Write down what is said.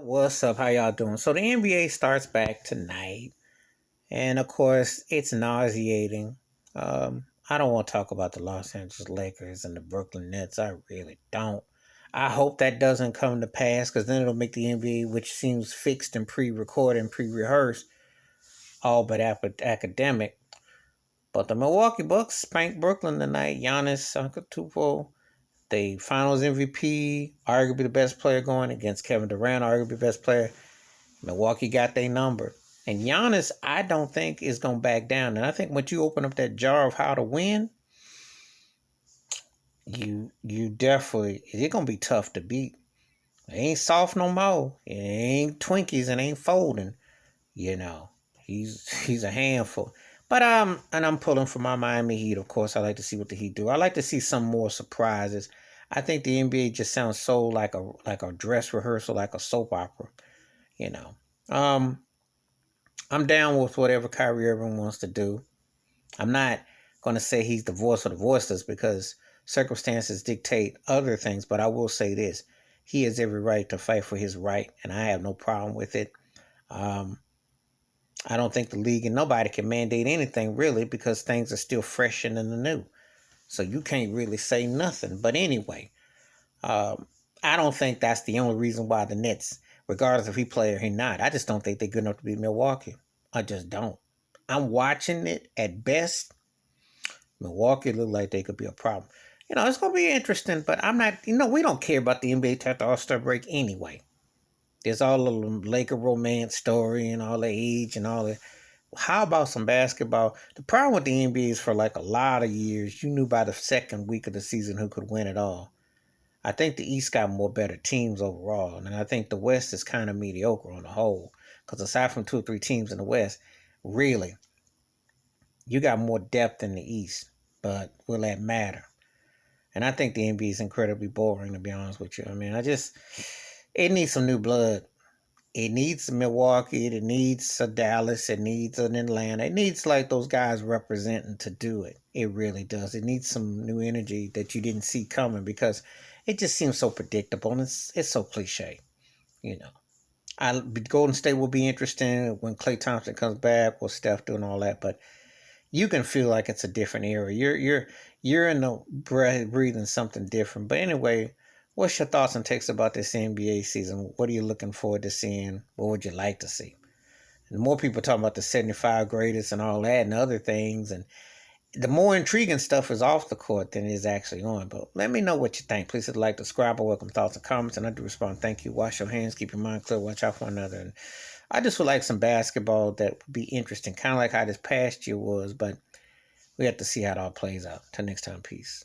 What's up? How y'all doing? So the NBA starts back tonight, and of course, it's nauseating. I don't want to talk about the Los Angeles Lakers and the Brooklyn Nets. I really don't. I hope that doesn't come to pass because then it'll make the NBA, which seems fixed and pre-recorded and pre-rehearsed, all but academic. But the Milwaukee Bucks spanked Brooklyn tonight. Giannis Antetokounmpo, the Finals MVP, arguably the best player going against Kevin Durant, arguably the best player. Milwaukee got their number. And Giannis, I don't think is gonna back down. And I think once you open up that jar of how to win, you definitely it's gonna be tough to beat. It ain't soft no more. It ain't Twinkies and ain't folding. You know, he's a handful. But and I'm pulling for my Miami Heat. Of course, I like to see what the Heat do. I like to see some more surprises. I think the NBA just sounds so like a dress rehearsal, like a soap opera. You know, I'm down with whatever Kyrie Irving wants to do. I'm not going to say he's the voice of the voiceless because circumstances dictate other things, but I will say this. He has every right to fight for his right, and I have no problem with it. Um, I don't think the league and nobody can mandate anything really because things are still fresh and in the new. So you can't really say nothing. But anyway, um, I don't think that's the only reason why the Nets, regardless if he play or he not, I just don't think they're good enough to beat Milwaukee. I just don't. I'm watching it at best. Milwaukee look like they could be a problem. It's gonna be interesting, but I'm not. We don't care about the NBA after All-Star break anyway. There's all the Laker romance story and all the age and all that. How about some basketball? The problem with the NBA is for like a lot of years, you knew by the second week of the season who could win it all. I think the East got more better teams overall, and I think the West is kind of mediocre on the whole. Because aside from two or three teams in the West, really, you got more depth in the East. But will that matter? And I think the NBA is incredibly boring, to be honest with you. I mean, it needs some new blood. It needs Milwaukee. It needs a Dallas. It needs an Atlanta. It needs like those guys representing to do it. It really does. It needs some new energy that you didn't see coming because it just seems so predictable and it's so cliche. You know, Golden State will be interesting when Klay Thompson comes back with Steph doing all that, but you can feel like it's a different era. You're in the breathing something different. But anyway, what's your thoughts and takes about this NBA season? What are you looking forward to seeing? What would you like to see? And more people talking about the 75 greatest and all that and other things. And the more intriguing stuff is off the court than it is actually on. But let me know what you think. Please hit like, subscribe, or welcome thoughts and comments. And I do respond. Thank you. Wash your hands. Keep your mind clear. Watch out for one another. And I just would like some basketball that would be interesting. Kind of like how this past year was. But we have to see how it all plays out. Till next time. Peace.